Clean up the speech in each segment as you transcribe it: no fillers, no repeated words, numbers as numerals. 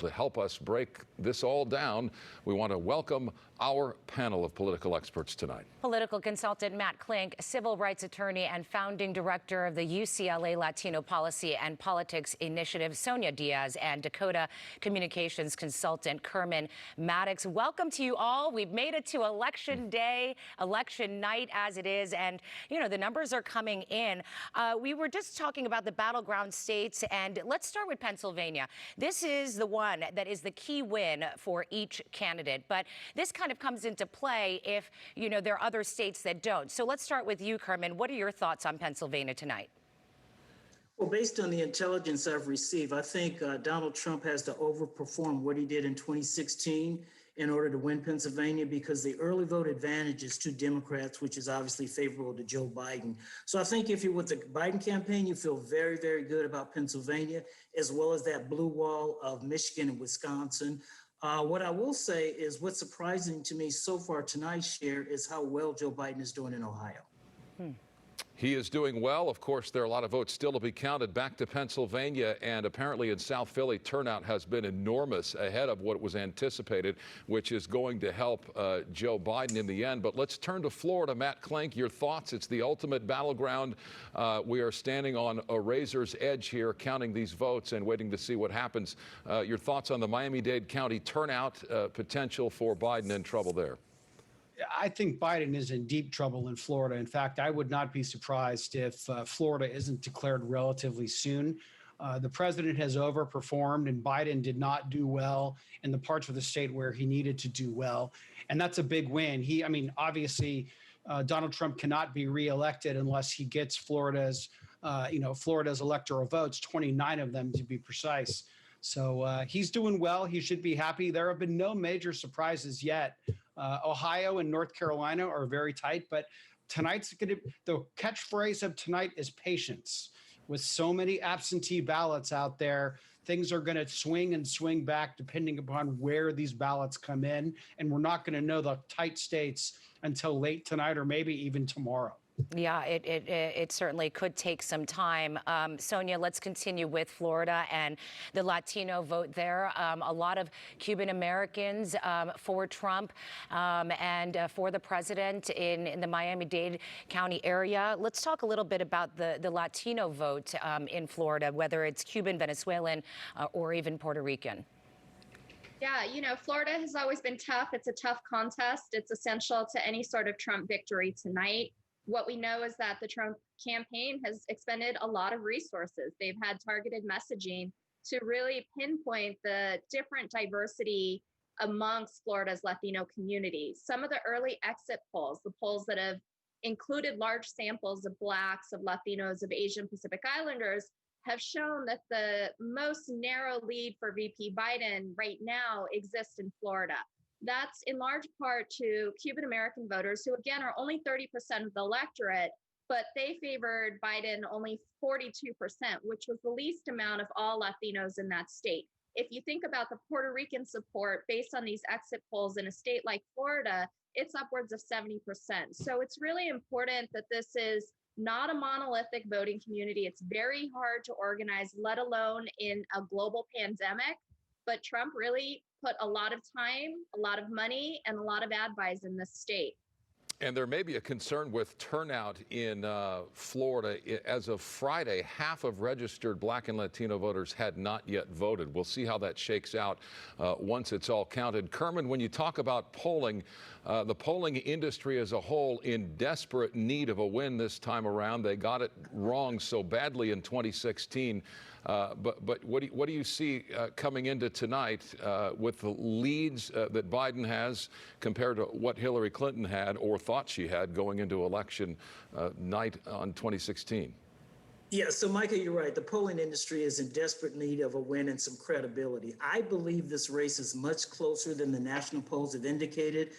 To help us break this all down, we want to welcome our panel of political experts tonight. Political consultant Matt Klink, civil rights attorney and founding director of the UCLA Latino Policy and Politics Initiative, Sonia Diaz, and Dakota communications consultant Kerman Maddox. Welcome to you all. We've made it to election day, election night as it is, and you know the numbers are coming in. We were just talking about the battleground states, and let's start with Pennsylvania. This is the one that is the key win for each candidate, but this kind of comes into play if, you know, there are other states that don't. So let's start with you, Kerman. What are your thoughts on Pennsylvania tonight? Well, based on the intelligence I've received, I think Donald Trump has to overperform what he did in 2016 in order to win Pennsylvania, because the early vote advantage is to Democrats, which is obviously favorable to Joe Biden. So I think if you're with the Biden campaign, you feel very, very good about Pennsylvania, as well as that blue wall of Michigan and Wisconsin. What I will say is what's surprising to me so far tonight, Cher, is how well Joe Biden is doing in Ohio. He is doing well. Of course, there are a lot of votes still to be counted. Back to Pennsylvania, and apparently in South Philly, turnout has been enormous, ahead of what was anticipated, which is going to help Joe Biden in the end. But let's turn to Florida. Matt Klink, your thoughts? It's the ultimate battleground. We are standing on a razor's edge here, counting these votes and waiting to see what happens. Your thoughts on the Miami-Dade County turnout, potential for Biden and trouble there? I think Biden is in deep trouble in Florida. In fact, I would not be surprised if Florida isn't declared relatively soon. The president has overperformed, and Biden did not do well in the parts of the state where he needed to do well. And that's a big win. Obviously, Donald Trump cannot be reelected unless he gets Florida's electoral votes, 29 of them to be precise. So he's doing well. He should be happy. There have been no major surprises yet. Ohio and North Carolina are very tight, but the catchphrase of tonight is patience. With so many absentee ballots out there, things are going to swing and swing back depending upon where these ballots come in, and we're not going to know the tight states until late tonight or maybe even tomorrow. Yeah, it certainly could take some time. Sonia, let's continue with Florida and the Latino vote there. A lot of Cuban Americans for Trump and for the president in the Miami-Dade County area. Let's talk a little bit about the Latino vote in Florida, whether it's Cuban, Venezuelan, or even Puerto Rican. Yeah, you know, Florida has always been tough. It's a tough contest. It's essential to any sort of Trump victory tonight. What we know is that the Trump campaign has expended a lot of resources. They've had targeted messaging to really pinpoint the different diversity amongst Florida's Latino community. Some of the early exit polls, the polls that have included large samples of Blacks, of Latinos, of Asian Pacific Islanders, have shown that the most narrow lead for VP Biden right now exists in Florida. That's in large part to Cuban American voters who, again, are only 30% of the electorate, but they favored Biden only 42%, which was the least amount of all Latinos in that state. If you think about the Puerto Rican support based on these exit polls in a state like Florida, it's upwards of 70%. So it's really important that this is not a monolithic voting community. It's very hard to organize, let alone in a global pandemic. But Trump really put a lot of time, a lot of money, and a lot of ad buys in this state. And there may be a concern with turnout in Florida. As of Friday, half of registered Black and Latino voters had not yet voted. We'll see how that shakes out once it's all counted. Kerman, when you talk about polling, the polling industry as a whole in desperate need of a win this time around. They got it wrong so badly in 2016. But what do you see coming into tonight with the leads that Biden has compared to what Hillary Clinton had or thought she had going into election night on 2016? Yeah, so Micah, you're right. The polling industry is in desperate need of a win and some credibility. I believe this race is much closer than the national polls have indicated.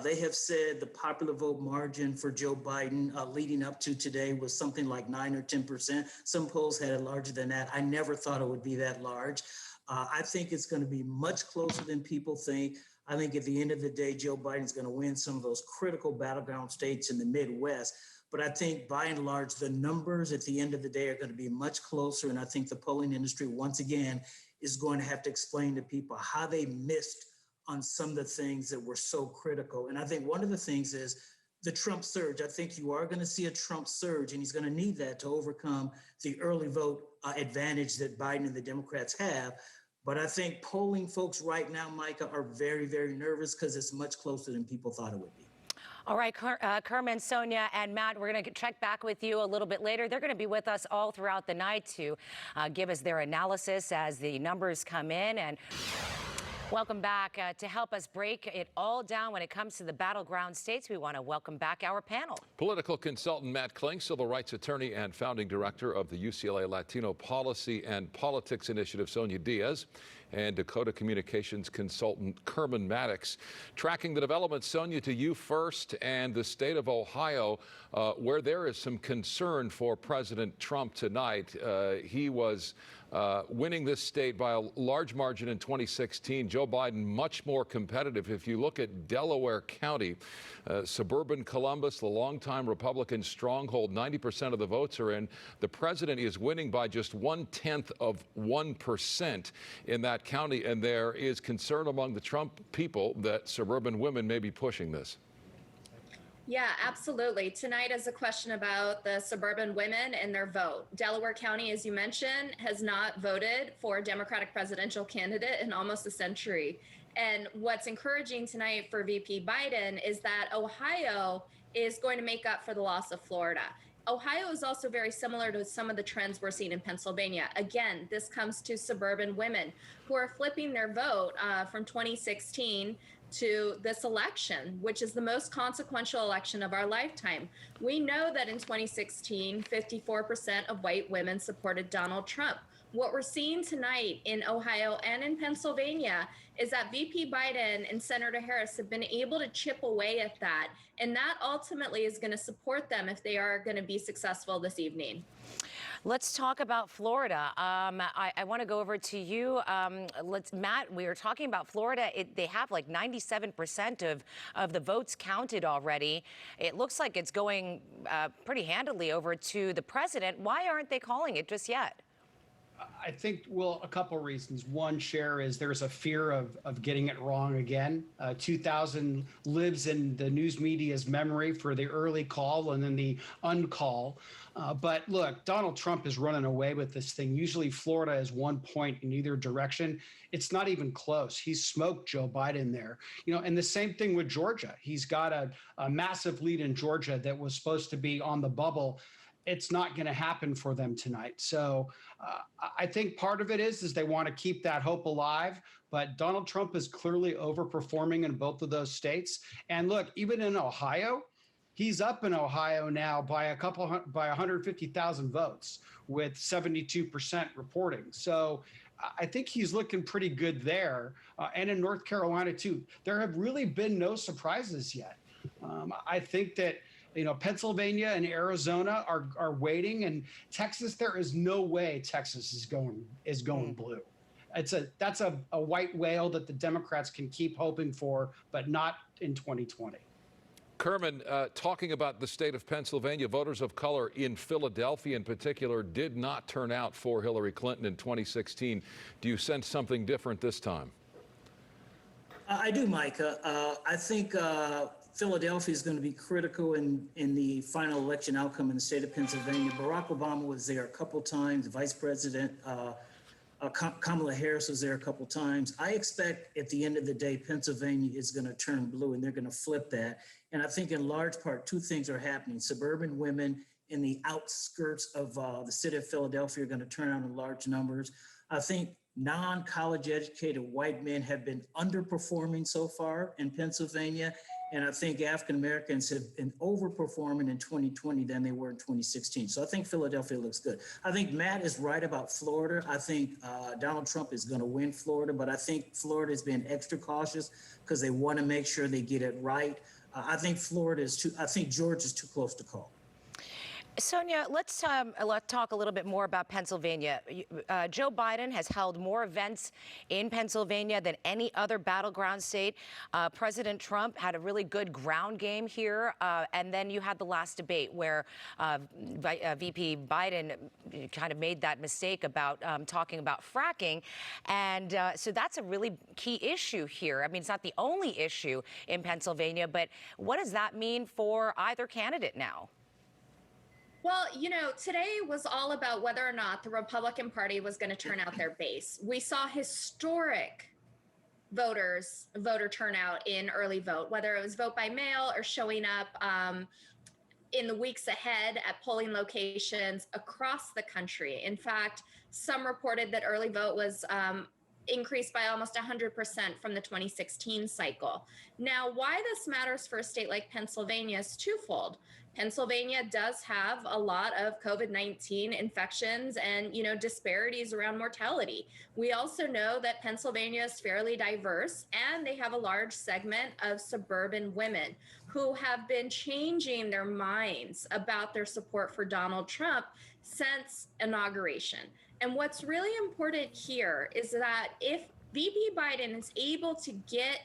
They have said the popular vote margin for Joe Biden leading up to today was something like 9 or 10%. Some polls had it larger than that. I never thought it would be that large. I think it's going to be much closer than people think. I think at the end of the day, Joe Biden's going to win some of those critical battleground states in the Midwest. But I think by and large, the numbers at the end of the day are going to be much closer. And I think the polling industry, once again, is going to have to explain to people how they missed on some of the things that were so critical. And I think one of the things is the Trump surge. I think you are going to see a Trump surge, and he's going to need that to overcome the early vote advantage that Biden and the Democrats have. But I think polling folks right now, Micah, are very, very nervous because it's much closer than people thought it would be. All right, Kerman, Sonia, and Matt, we're going to check back with you a little bit later. They're going to be with us all throughout the night to give us their analysis as the numbers come in. And welcome back. To help us break it all down when it comes to the battleground states, we want to welcome back our panel. Political consultant Matt Klink, civil rights attorney and founding director of the UCLA Latino Policy and Politics Initiative, Sonia Diaz, and Dakota Communications consultant Kerman Maddox. Tracking the developments, Sonia, to you first, and the state of Ohio, where there is some concern for President Trump tonight. He was winning this state by a large margin in 2016. Joe Biden much more competitive. If you look at Delaware County, suburban Columbus, the longtime Republican stronghold, 90% of the votes are in. The president is winning by just 0.1% in that county, and there is concern among the Trump people that suburban women may be pushing this. Yeah, absolutely. Tonight is a question about the suburban women and their vote. Delaware County, as you mentioned, has not voted for a Democratic presidential candidate in almost a century. And what's encouraging tonight for VP Biden is that Ohio is going to make up for the loss of Florida. Ohio is also very similar to some of the trends we're seeing in Pennsylvania. Again, this comes to suburban women who are flipping their vote from 2016 to this election, which is the most consequential election of our lifetime. We know that in 2016, 54% of white women supported Donald Trump. What we're seeing tonight in Ohio and in Pennsylvania is that VP Biden and Senator Harris have been able to chip away at that. And that ultimately is going to support them if they are going to be successful this evening. Let's talk about Florida. I want to go over to you. Matt, we were talking about Florida. They have like 97% of the votes counted already. It looks like it's going pretty handily over to the president. Why aren't they calling it just yet? I think, well, a couple of reasons. One, Cher, is there's a fear of getting it wrong again. 2000 lives in the news media's memory for the early call and then the uncall. But look, Donald Trump is running away with this thing. Usually Florida is 1 point in either direction. It's not even close. He's smoked Joe Biden there. And the same thing with Georgia. He's got a massive lead in Georgia that was supposed to be on the bubble. It's not going to happen for them tonight. So I think part of it is they want to keep that hope alive. But Donald Trump is clearly overperforming in both of those states. And look, even in Ohio, he's up in Ohio now by 150,000 votes with 72% reporting. So I think he's looking pretty good there. And in North Carolina, too. There have really been no surprises yet. I think that Pennsylvania and Arizona are waiting, and Texas, there is no way Texas is going blue. That's a white whale that the Democrats can keep hoping for, but not in 2020. Kerman, talking about the state of Pennsylvania, voters of color in Philadelphia in particular did not turn out for Hillary Clinton in 2016. Do you sense something different this time? I do, Micah. I think Philadelphia is going to be critical in the final election outcome in the state of Pennsylvania. Barack Obama was there a couple times. Vice President Kamala Harris was there a couple times. I expect at the end of the day, Pennsylvania is going to turn blue, and they're going to flip that. And I think in large part, two things are happening. Suburban women in the outskirts of the city of Philadelphia are going to turn out in large numbers. I think non-college educated white men have been underperforming so far in Pennsylvania. And I think African Americans have been overperforming in 2020 than they were in 2016. So I think Philadelphia looks good. I think Matt is right about Florida. I think Donald Trump is going to win Florida, but I think Florida is being extra cautious because they want to make sure they get it right. I think Georgia is too close to call. Sonia, let's talk a little bit more about Pennsylvania. Joe Biden has held more events in Pennsylvania than any other battleground state. President Trump had a really good ground game here. And then you had the last debate where VP Biden kind of made that mistake about talking about fracking. And so that's a really key issue here. I mean, it's not the only issue in Pennsylvania, but what does that mean for either candidate now? Well, today was all about whether or not the Republican Party was going to turn out their base. We saw historic voter turnout in early vote, whether it was vote by mail or showing up in the weeks ahead at polling locations across the country. In fact, some reported that early vote was increased by almost 100% from the 2016 cycle. Now, why this matters for a state like Pennsylvania is twofold. Pennsylvania does have a lot of COVID-19 infections and, disparities around mortality. We also know that Pennsylvania is fairly diverse, and they have a large segment of suburban women who have been changing their minds about their support for Donald Trump since inauguration. And what's really important here is that if VP Biden is able to get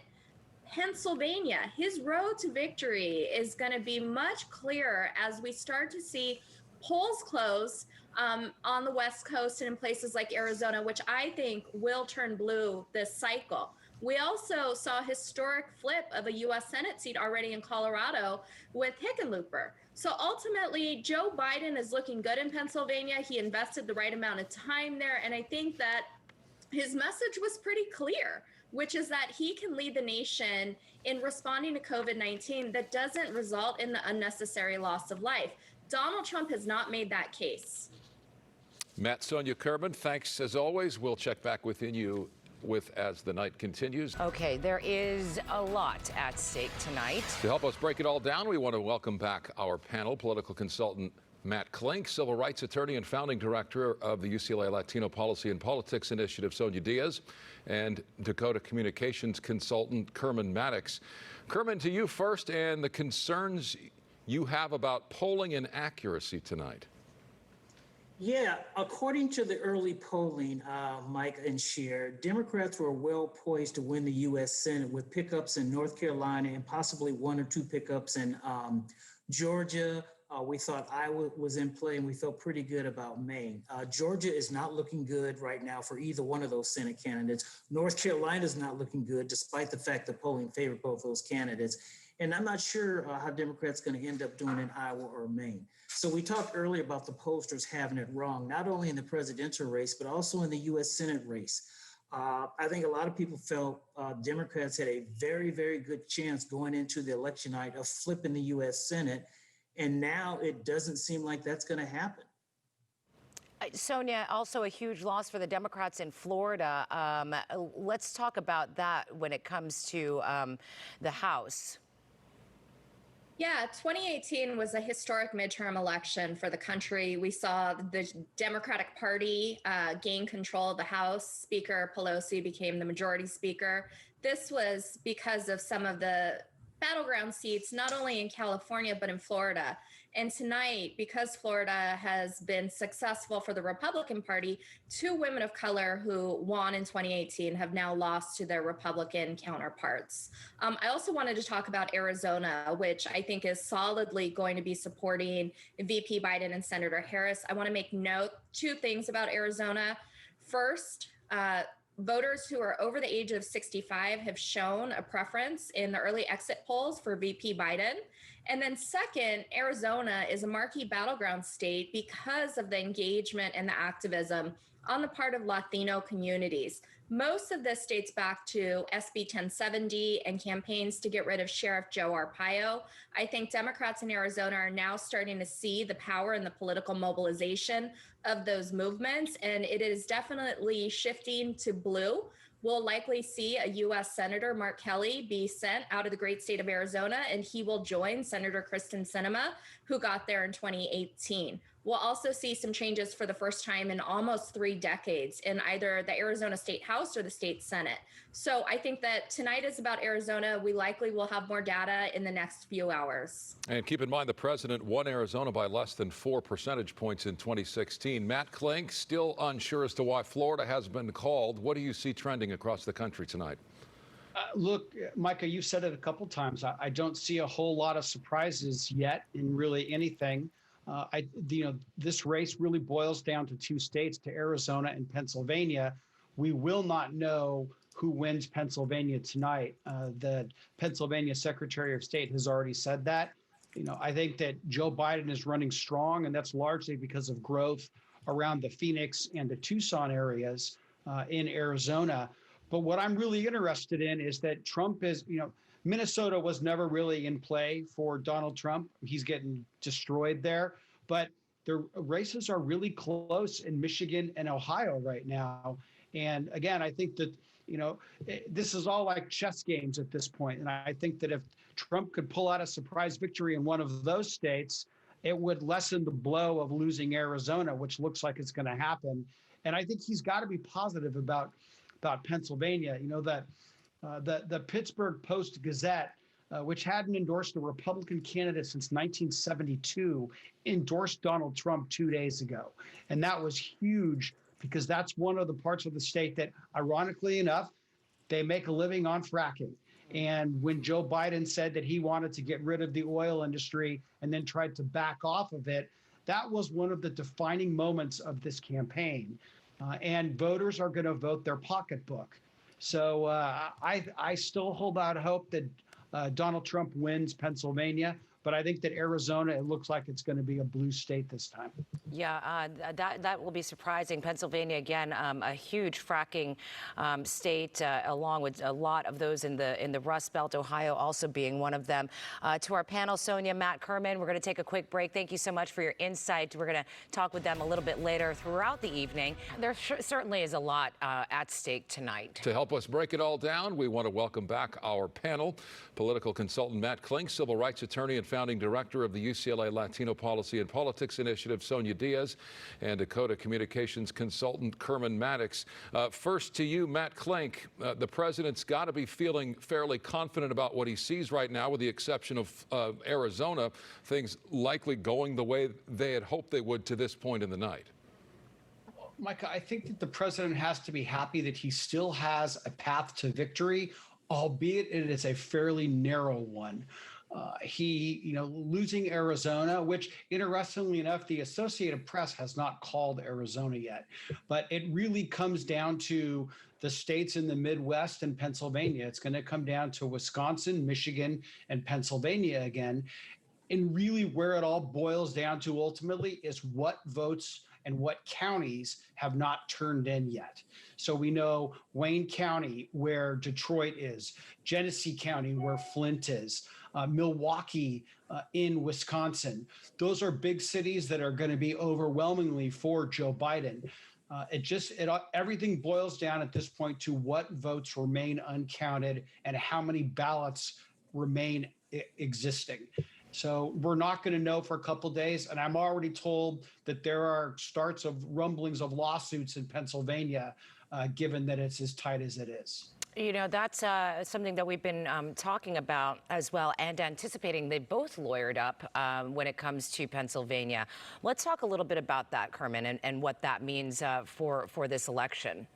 Pennsylvania, his road to victory is going to be much clearer as we start to see polls close on the West Coast and in places like Arizona, which I think will turn blue this cycle. We also saw a historic flip of a U.S. Senate seat already in Colorado with Hickenlooper. So ultimately, Joe Biden is looking good in Pennsylvania. He invested the right amount of time there. And I think that his message was pretty clear, which is that he can lead the nation in responding to COVID-19 that doesn't result in the unnecessary loss of life. Donald Trump has not made that case. Matt, Sonia Kerman, thanks as always. We'll check back with you as the night continues. Okay, there is a lot at stake tonight. To help us break it all down, we want to welcome back our panel, political consultant Matt Klink, civil rights attorney and founding director of the UCLA Latino Policy and Politics Initiative, Sonia Diaz, and Dakota communications consultant Kerman Maddox. Kerman, to you first, and the concerns you have about polling and accuracy tonight. Yeah, according to the early polling, Mike and Cher, Democrats were well poised to win the U.S. Senate with pickups in North Carolina and possibly one or two pickups in Georgia. We thought Iowa was in play, and we felt pretty good about Maine. Georgia is not looking good right now for either one of those Senate candidates. North Carolina is not looking good, despite the fact that polling favored both those candidates. And I'm not sure how Democrats going to end up doing in Iowa or Maine. So we talked earlier about the pollsters having it wrong, not only in the presidential race, but also in the U.S. Senate race. I think a lot of people felt Democrats had a very, very good chance going into the election night of flipping the U.S. Senate. And now it doesn't seem like that's going to happen. Sonia, also a huge loss for the Democrats in Florida. Let's talk about that when it comes to the House. Yeah, 2018 was a historic midterm election for the country. We saw the Democratic Party gain control of the House. Speaker Pelosi became the majority speaker. This was because of some of the battleground seats, not only in California, but in Florida. And tonight, because Florida has been successful for the Republican Party, two women of color who won in 2018 have now lost to their Republican counterparts. I also wanted to talk about Arizona, which I think is solidly going to be supporting VP Biden and Senator Harris. I want to make note two things about Arizona. First, voters who are over the age of 65 have shown a preference in the early exit polls for VP Biden. And then second, Arizona is a marquee battleground state because of the engagement and the activism on the part of Latino communities. Most of this dates back to SB 1070 and campaigns to get rid of Sheriff Joe Arpaio. I think Democrats in Arizona are now starting to see the power and the political mobilization of those movements, and it is definitely shifting to blue. We'll likely see a U.S. Senator, Mark Kelly, be sent out of the great state of Arizona, and he will join Senator Kristen Sinema, who got there in 2018. we'll also see some changes for the first time in almost 3 decades in either the Arizona State House or the state Senate. So I think that tonight is about Arizona. We likely will have more data in the next few hours. And keep in mind, the president won Arizona by less than 4 percentage points in 2016. Matt Klink still unsure as to why Florida has been called. What do you see trending across the country tonight? Look, Micah, you said it a couple times. I don't see a whole lot of surprises yet in really anything. This race really boils down to 2 states, to Arizona and Pennsylvania. We will not know who wins Pennsylvania tonight. The Pennsylvania Secretary of State has already said that. I think that Joe Biden is running strong, and that's largely because of growth around the Phoenix and the Tucson areas in Arizona. But what I'm really interested in is that Trump is, Minnesota was never really in play for Donald Trump. He's getting destroyed there. But the races are really close in Michigan and Ohio right now. And again, I think that, this is all like chess games at this point. And I think that if Trump could pull out a surprise victory in one of those states, it would lessen the blow of losing Arizona, which looks like it's going to happen. And I think he's got to be positive about Pennsylvania. The Pittsburgh Post-Gazette, which hadn't endorsed a Republican candidate since 1972, endorsed Donald Trump 2 days ago. And that was huge because that's one of the parts of the state that, ironically enough, they make a living on fracking. And when Joe Biden said that he wanted to get rid of the oil industry and then tried to back off of it, that was one of the defining moments of this campaign. And voters are going to vote their pocketbook. So I still hold out hope that Donald Trump wins Pennsylvania. But I think that Arizona, it looks like it's going to be a blue state this time. Yeah, that will be surprising. Pennsylvania, again, a huge fracking state, along with a lot of those in the Rust Belt, Ohio also being one of them. To our panel, Sonia, Matt, Kerman, we're going to take a quick break. Thank you so much for your insight. We're going to talk with them a little bit later throughout the evening. There certainly is a lot at stake tonight. To help us break it all down, we want to welcome back our panel. Political consultant Matt Klink, civil rights attorney and founding director of the UCLA Latino Policy and Politics Initiative, Sonia Diaz, and Dakota communications consultant Kerman Maddox. First to you, Matt Klink. The president's got to be feeling fairly confident about what he sees right now, with the exception of Arizona, things likely going the way they had hoped they would to this point in the night. Micah, I think that the president has to be happy that he still has a path to victory, albeit it is a fairly narrow one. Losing Arizona, which interestingly enough, the Associated Press has not called Arizona yet, but it really comes down to the states in the Midwest and Pennsylvania. It's going to come down to Wisconsin, Michigan, and Pennsylvania again. And really where it all boils down to ultimately is what votes and what counties have not turned in yet. So we know Wayne County, where Detroit is, Genesee County, where Flint is, Milwaukee in Wisconsin. Those are big cities that are going to be overwhelmingly for Joe Biden. Everything boils down at this point to what votes remain uncounted and how many ballots remain existing. So we're not going to know for a couple of days. And I'm already told that there are starts of rumblings of lawsuits in Pennsylvania, given that it's as tight as it is. That's something that we've been talking about as well and anticipating. They both lawyered up when it comes to Pennsylvania. Let's talk a little bit about that, Kerman, and what that means for this election.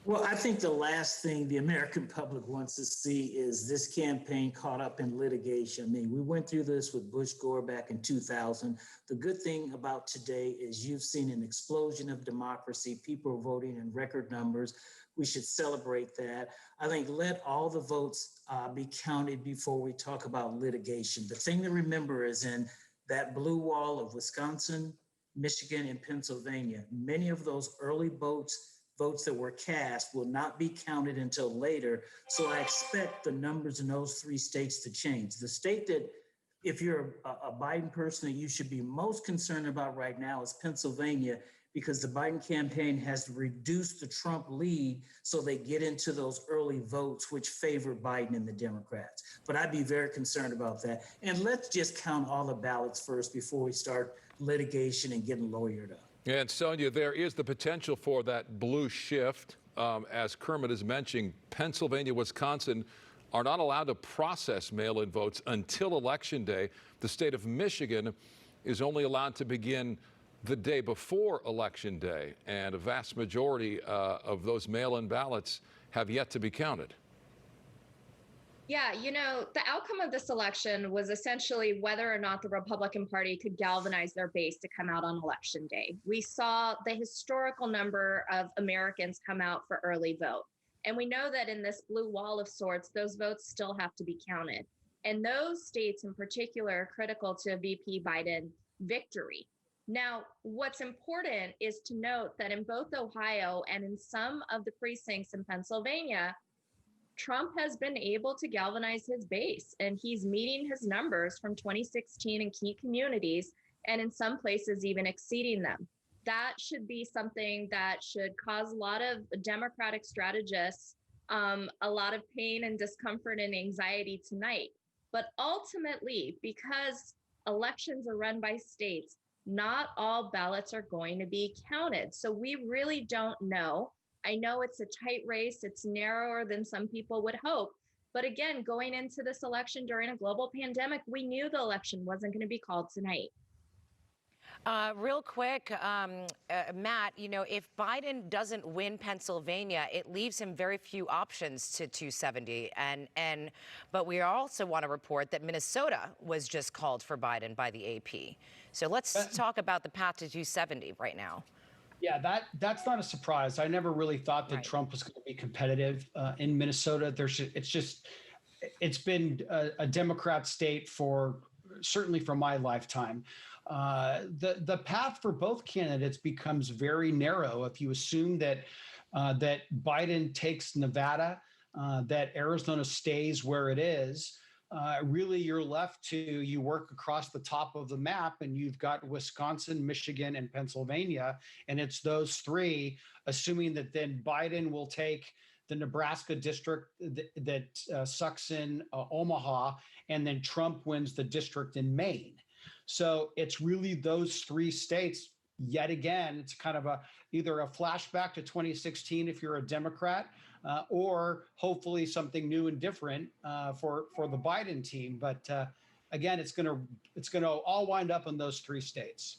Well, I think the last thing the American public wants to see is this campaign caught up in litigation. I mean, we went through this with Bush Gore back in 2000. The good thing about today is you've seen an explosion of democracy. People are voting in record numbers. We should celebrate that. I think let all the votes be counted before we talk about litigation. The thing to remember is in that blue wall of Wisconsin, Michigan, and Pennsylvania, many of those early votes that were cast will not be counted until later. So I expect the numbers in those 3 states to change. The state that, if you're a Biden person, that you should be most concerned about right now is Pennsylvania, because the Biden campaign has reduced the Trump lead so they get into those early votes, which favor Biden and the Democrats. But I'd be very concerned about that. And let's just count all the ballots first before we start litigation and getting lawyered up. And Sonia, there is the potential for that blue shift. As Kermit is mentioning, Pennsylvania, Wisconsin are not allowed to process mail-in votes until Election Day. The state of Michigan is only allowed to begin the day before Election Day, and a vast majority of those mail-in ballots have yet to be counted. Yeah, the outcome of this election was essentially whether or not the Republican Party could galvanize their base to come out on Election Day. We saw the historical number of Americans come out for early vote. And we know that in this blue wall of sorts, those votes still have to be counted. And those states in particular are critical to a VP Biden victory. Now, what's important is to note that in both Ohio and in some of the precincts in Pennsylvania, Trump has been able to galvanize his base, and he's meeting his numbers from 2016 in key communities, and in some places even exceeding them. That should be something that should cause a lot of Democratic strategists a lot of pain and discomfort and anxiety tonight. But ultimately, because elections are run by states, not all ballots are going to be counted. So we really don't know. I know it's a tight race. It's narrower than some people would hope. But again, going into this election during a global pandemic, we knew the election wasn't going to be called tonight. Real quick, Matt, if Biden doesn't win Pennsylvania, it leaves him very few options to 270. But we also want to report that Minnesota was just called for Biden by the AP. So let's talk about the path to 270 right now. Yeah, that's not a surprise. I never really thought that Trump was going to be competitive in Minnesota. It's been a Democrat state certainly for my lifetime. The path for both candidates becomes very narrow if you assume that Biden takes Nevada, that Arizona stays where it is. Really, you're left to you work across the top of the map, and you've got Wisconsin, Michigan, and Pennsylvania, and it's those three. Assuming that then Biden will take the Nebraska district that sucks in Omaha, and then Trump wins the district in Maine. So it's really those three states. Yet again, it's kind of either a flashback to 2016 if you're a Democrat, or hopefully something new and different for the Biden team. But again, it's gonna all wind up in those three states.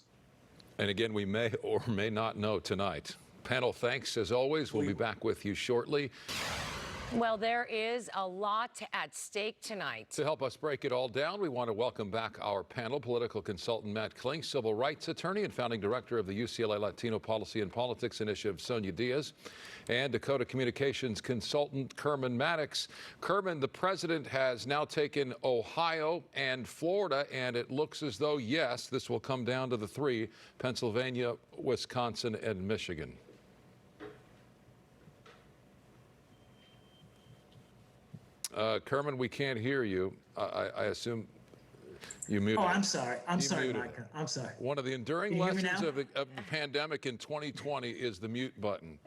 And again, we may or may not know tonight. Panel, thanks as always. We'll be back with you shortly. Well, there is a lot at stake tonight. To help us break it all down, we want to welcome back our panel, political consultant Matt Klink, civil rights attorney and founding director of the UCLA Latino Policy and Politics Initiative, Sonia Diaz, and Dakota Communications consultant Kerman Maddox. Kerman, the president has now taken Ohio and Florida, and it looks as though, yes, this will come down to the three, Pennsylvania, Wisconsin, and Michigan. Kerman, we can't hear you. I assume you muted. Oh, I'm sorry. I'm sorry, muted. Micah. I'm sorry. One of the enduring Can you hear me lessons now? of the pandemic in 2020 is the mute button.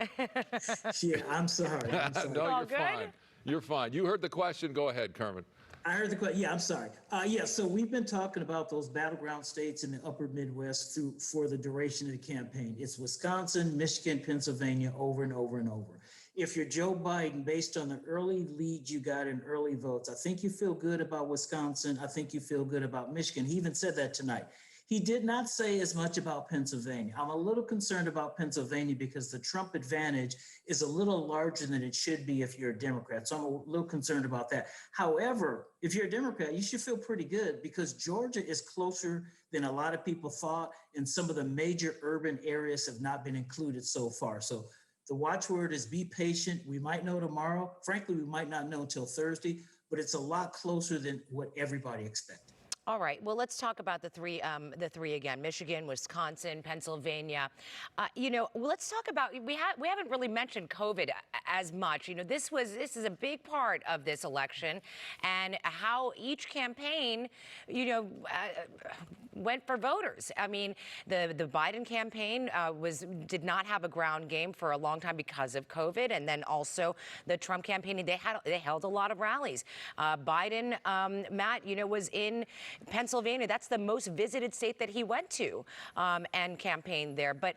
Yeah, I'm sorry. I'm sorry. No, All you're good? fine. You're fine. You heard the question. Go ahead, Kerman. I heard the question. Yeah, I'm sorry. Yeah, so we've been talking about those battleground states in the upper Midwest for the duration of the campaign. It's Wisconsin, Michigan, Pennsylvania, over and over and over. If you're Joe Biden, based on the early lead you got in early votes, I think you feel good about Wisconsin. I think you feel good about Michigan. He even said that tonight. He did not say as much about Pennsylvania. I'm a little concerned about Pennsylvania because the Trump advantage is a little larger than it should be if you're a Democrat. So I'm a little concerned about that. However, if you're a Democrat, you should feel pretty good because Georgia is closer than a lot of people thought, and some of the major urban areas have not been included so far. So the watchword is be patient. We might know tomorrow. Frankly, we might not know until Thursday, but it's a lot closer than what everybody expected. All right. Well, let's talk about the three again: Michigan, Wisconsin, Pennsylvania. Let's talk about we haven't really mentioned COVID as much. This is a big part of this election, and how each campaign, went for voters. I mean, the Biden campaign did not have a ground game for a long time because of COVID, and then also the Trump campaign. They held a lot of rallies. Biden, Matt, was in Pennsylvania, that's the most visited state that he went to and campaigned there. But,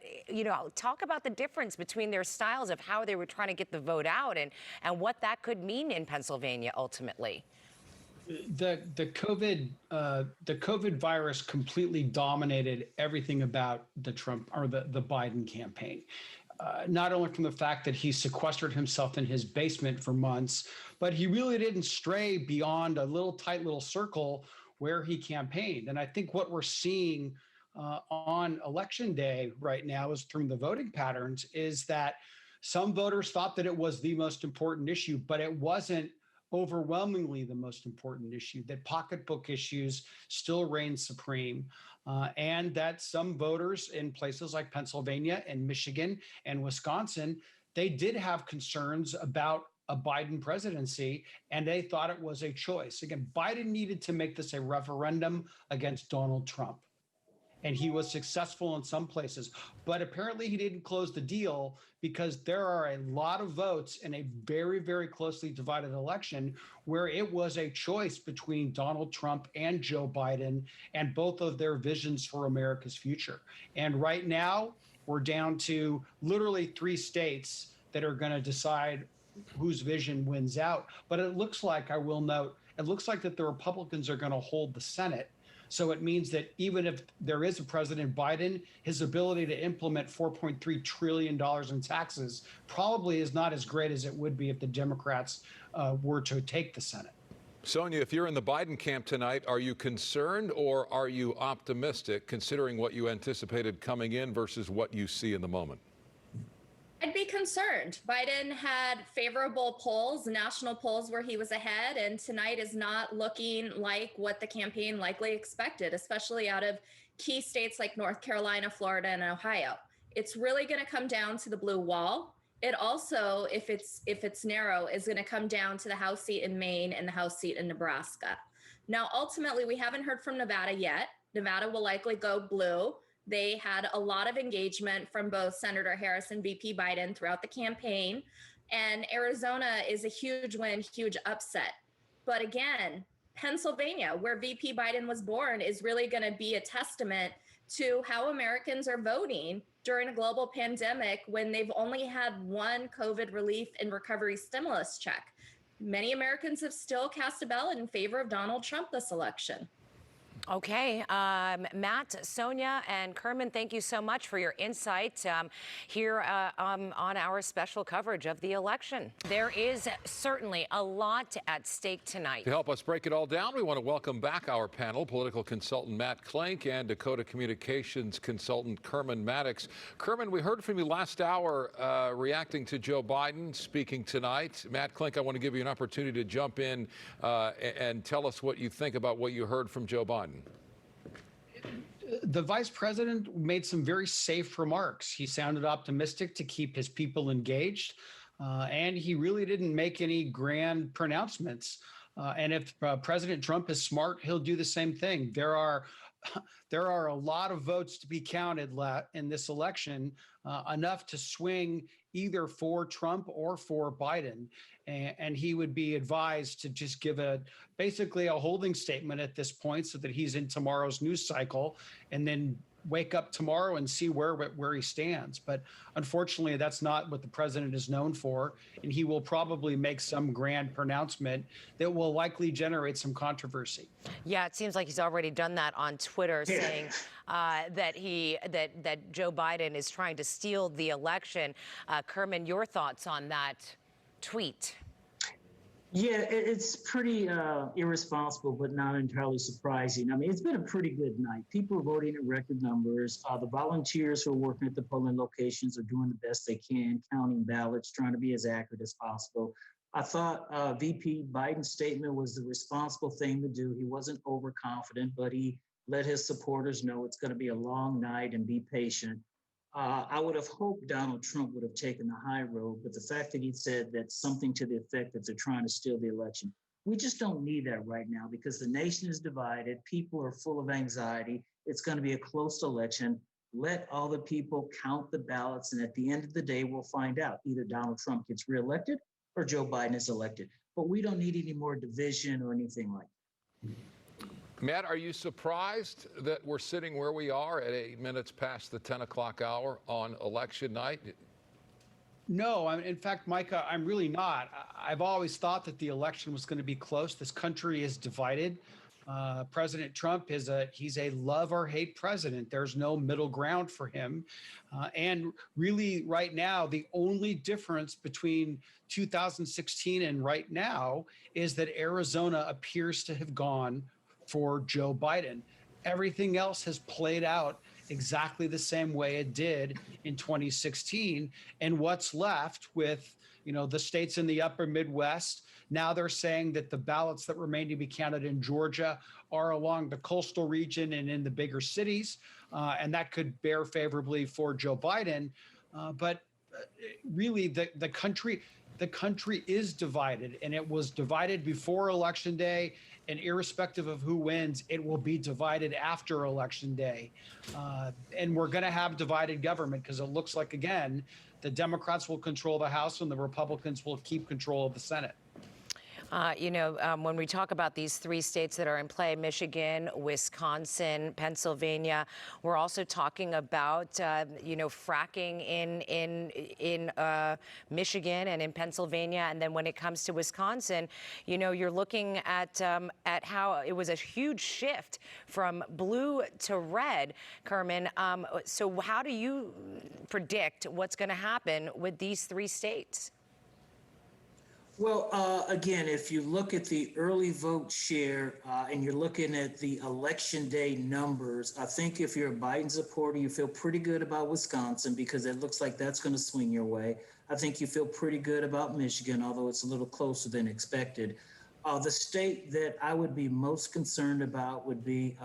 talk about the difference between their styles of how they were trying to get the vote out and what that could mean in Pennsylvania ultimately. The COVID virus completely dominated everything about the Trump or the Biden campaign. Not only from the fact that he sequestered himself in his basement for months, but he really didn't stray beyond a tight little circle where he campaigned. And I think what we're seeing on election day right now is through the voting patterns is that some voters thought that it was the most important issue, but it wasn't overwhelmingly the most important issue, that pocketbook issues still reign supreme, and that some voters in places like Pennsylvania and Michigan and Wisconsin, they did have concerns about a Biden presidency, and they thought it was a choice. Again, Biden needed to make this a referendum against Donald Trump. And he was successful in some places. But apparently he didn't close the deal because there are a lot of votes in a very, very closely divided election where it was a choice between Donald Trump and Joe Biden and both of their visions for America's future. And right now, we're down to literally 3 states that are going to decide whose vision wins out. But it looks like, I will note, it looks like that the Republicans are going to hold the Senate. So it means that even if there is a President Biden, his ability to implement $4.3 trillion in taxes probably is not as great as it would be if the Democrats were to take the Senate. Sonia, if you're in the Biden camp tonight, are you concerned or are you optimistic, considering what you anticipated coming in versus what you see in the moment? I'd be concerned. Biden had favorable polls, national polls where he was ahead, and tonight is not looking like what the campaign likely expected, especially out of key states like North Carolina, Florida, and Ohio. It's really going to come down to the blue wall. It also, if it's narrow, is going to come down to the House seat in Maine and the House seat in Nebraska. Now, ultimately, we haven't heard from Nevada yet. Nevada will likely go blue. They had a lot of engagement from both Senator Harris and VP Biden throughout the campaign. And Arizona is a huge win, huge upset. But again, Pennsylvania, where VP Biden was born, is really going to be a testament to how Americans are voting during a global pandemic when they've only had one COVID relief and recovery stimulus check. Many Americans have still cast a ballot in favor of Donald Trump this election. Okay, Matt, Sonia, and Kerman, thank you so much for your insight here on our special coverage of the election. There is certainly a lot at stake tonight. To help us break it all down, we want to welcome back our panel, political consultant Matt Klink and Dakota Communications consultant Kerman Maddox. Kerman, we heard from you last hour reacting to Joe Biden speaking tonight. Matt Klink, I want to give you an opportunity to jump in and tell us what you think about what you heard from Joe Biden. The vice president made some very safe remarks. He sounded optimistic to keep his people engaged, and he really didn't make any grand pronouncements. And if President Trump is smart, he'll do the same thing. There are a lot of votes to be counted in this election, enough to swing either for Trump or for Biden. And he would be advised to just give basically a holding statement at this point so that he's in tomorrow's news cycle and then wake up tomorrow and see where he stands. But unfortunately, that's not what the president is known for. And he will probably make some grand pronouncement that will likely generate some controversy. Yeah, it seems like he's already done that on Twitter, saying that Joe Biden is trying to steal the election. Kerman, your thoughts on that tweet? Yeah, it's pretty irresponsible, but not entirely surprising. I mean, it's been a pretty good night. People are voting in record numbers. The volunteers who are working at the polling locations are doing the best they can, counting ballots, trying to be as accurate as possible. I thought VP Biden's statement was the responsible thing to do. He wasn't overconfident, but he let his supporters know it's going to be a long night and be patient. I would have hoped Donald Trump would have taken the high road, but the fact that he said that something to the effect that they're trying to steal the election, we just don't need that right now because the nation is divided. People are full of anxiety. It's going to be a close election. Let all the people count the ballots. And at the end of the day, we'll find out either Donald Trump gets reelected or Joe Biden is elected. But we don't need any more division or anything like that. Matt, are you surprised that we're sitting where we are at 8 minutes past the 10 o'clock hour on election night? No, in fact, Micah, I'm really not. I've always thought that the election was going to be close. This country is divided. President Trump he's a love or hate president. There's no middle ground for him. And really, right now, the only difference between 2016 and right now is that Arizona appears to have gone for Joe Biden. Everything else has played out exactly the same way it did in 2016. And what's left with, the states in the upper Midwest, now they're saying that the ballots that remain to be counted in Georgia are along the coastal region and in the bigger cities. And that could bear favorably for Joe Biden. But really, the country is divided, and it was divided before Election Day. And irrespective of who wins, it will be divided after Election Day. And we're going to have divided government because it looks like, again, the Democrats will control the House and the Republicans will keep control of the Senate. When we talk about these three states that are in play, Michigan, Wisconsin, Pennsylvania, we're also talking about, fracking in Michigan and in Pennsylvania. And then when it comes to Wisconsin, you're looking at how it was a huge shift from blue to red, Kerman. So how do you predict what's going to happen with these three states? Well, again, if you look at the early vote share and you're looking at the election day numbers, I think if you're a Biden supporter, you feel pretty good about Wisconsin because it looks like that's going to swing your way. I think you feel pretty good about Michigan, although it's a little closer than expected. The state that I would be most concerned about would be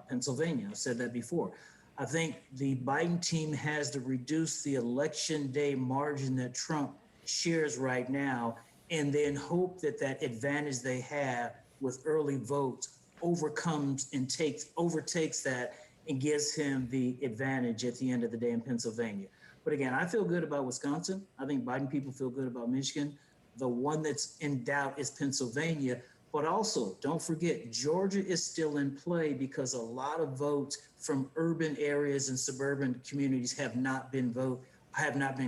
Pennsylvania. I've said that before. I think the Biden team has to reduce the election day margin that Trump shares right now, and then hope that that advantage they have with early votes overtakes that and gives him the advantage at the end of the day in Pennsylvania. But again, I feel good about Wisconsin. I think Biden people feel good about Michigan. The one that's in doubt is Pennsylvania. But also, don't forget, Georgia is still in play because a lot of votes from urban areas and suburban communities have not been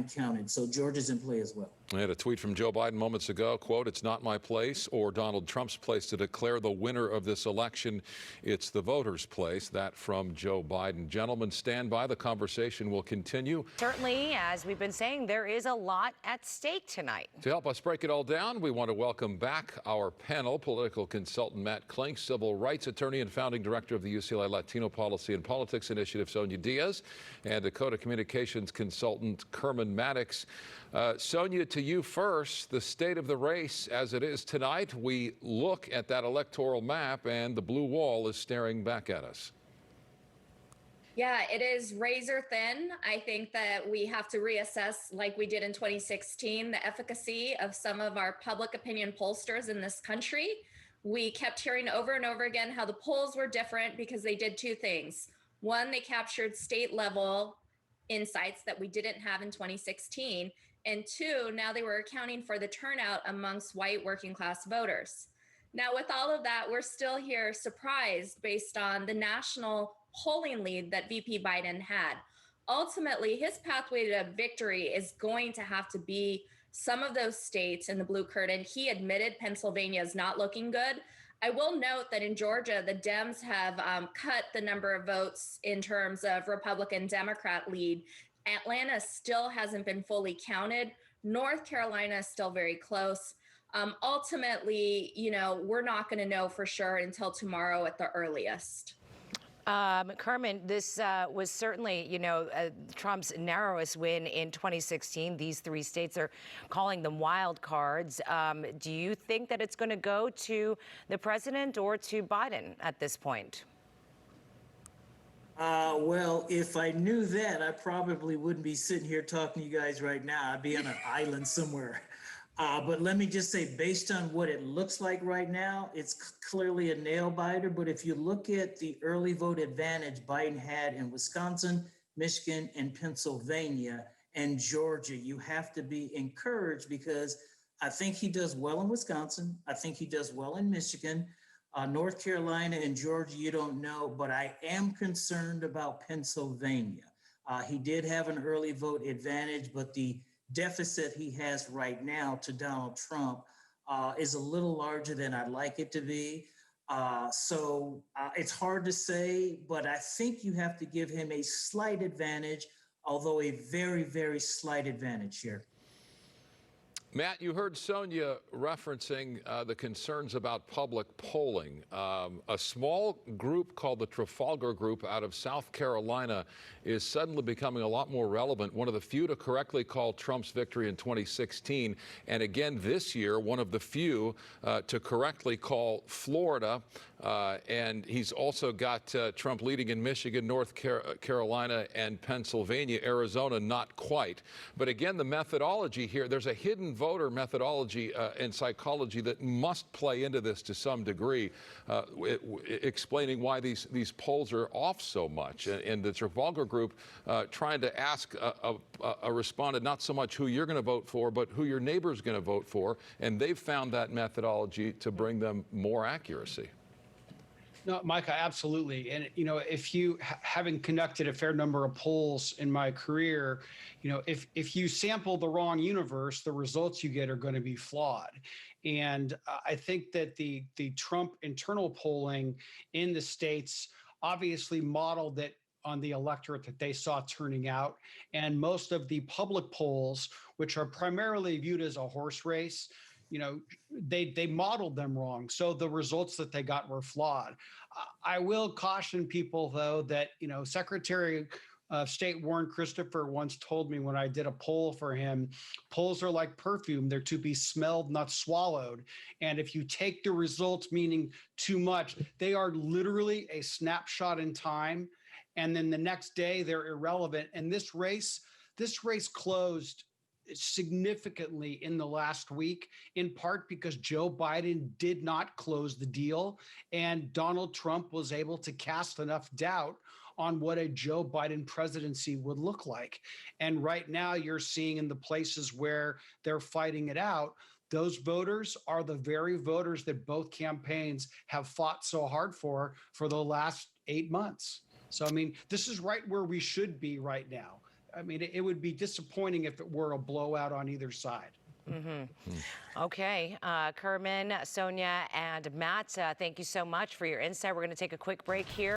counted. So Georgia's in play as well. I had a tweet from Joe Biden moments ago, quote, "It's not my place or Donald Trump's place to declare the winner of this election. It's the voters' place." That from Joe Biden. Gentlemen, stand by. The conversation will continue. Certainly, as we've been saying, there is a lot at stake tonight. To help us break it all down, we want to welcome back our panel, political consultant Matt Klink, civil rights attorney and founding director of the UCLA Latino Policy and Politics Initiative, Sonia Diaz, and Dakota communications consultant Kerman Maddox. Sonia, to you first, the state of the race as it is tonight. We look at that electoral map and the blue wall is staring back at us. Yeah, it is razor thin. I think that we have to reassess, like we did in 2016, the efficacy of some of our public opinion pollsters in this country. We kept hearing over and over again how the polls were different because they did two things. One, they captured state level insights that we didn't have in 2016. And two, now they were accounting for the turnout amongst white working class voters. Now, with all of that, we're still here surprised based on the national polling lead that VP Biden had. Ultimately, his pathway to victory is going to have to be some of those states in the blue curtain. He admitted Pennsylvania is not looking good. I will note that in Georgia, the Dems have cut the number of votes in terms of Republican-Democrat lead. Atlanta still hasn't been fully counted. North Carolina is still very close. Ultimately, we're not going to know for sure until tomorrow at the earliest. Kerman, this was certainly, Trump's narrowest win in 2016. These three states are calling them wild cards. Do you think that it's going to go to the president or to Biden at this point? Well, if I knew that, I probably wouldn't be sitting here talking to you guys right now. I'd be on an island somewhere. But let me just say, based on what it looks like right now, it's clearly a nail biter. But if you look at the early vote advantage Biden had in Wisconsin, Michigan, and Pennsylvania and Georgia, you have to be encouraged because I think he does well in Wisconsin. I think he does well in Michigan. North Carolina and Georgia, you don't know, but I am concerned about Pennsylvania. He did have an early vote advantage, but the deficit he has right now to Donald Trump is a little larger than I'd like it to be. So it's hard to say, but I think you have to give him a slight advantage, although a very, very slight advantage here. Matt, you heard Sonia referencing the concerns about public polling. A small group called the Trafalgar Group out of South Carolina is suddenly becoming a lot more relevant, one of the few to correctly call Trump's victory in 2016. And again, this year, one of the few to correctly call Florida. And he's also got Trump leading in Michigan, North Carolina, and Pennsylvania. Arizona, not quite. But again, the methodology here, there's a hidden voter methodology in psychology that must play into this to some degree, explaining why these polls are off so much. And the Trafalgar Group trying to ask a respondent not so much who you're going to vote for, but who your neighbor's going to vote for. And they've found that methodology to bring them more accuracy. No, Micah, absolutely. And, you know, if you, having conducted a fair number of polls in my career, you know, if you sample the wrong universe, the results you get are going to be flawed. And I think that the Trump internal polling in the states obviously modeled it on the electorate that they saw turning out. And most of the public polls, which are primarily viewed as a horse race, you know, they modeled them wrong. So the results that they got were flawed. I will caution people, though, that, you know, Secretary of State Warren Christopher once told me when I did a poll for him, polls are like perfume. They're to be smelled, not swallowed. And if you take the results, meaning too much, they are literally a snapshot in time. And then the next day they're irrelevant. And this race closed significantly in the last week, in part because Joe Biden did not close the deal and Donald Trump was able to cast enough doubt on what a Joe Biden presidency would look like. And right now you're seeing in the places where they're fighting it out, those voters are the very voters that both campaigns have fought so hard for the last 8 months. So, I mean, this is right where we should be right now. I mean, it would be disappointing if it were a blowout on either side. Okay. Kerman, Sonia, and Matt, thank you so much for your insight. We're going to take a quick break here.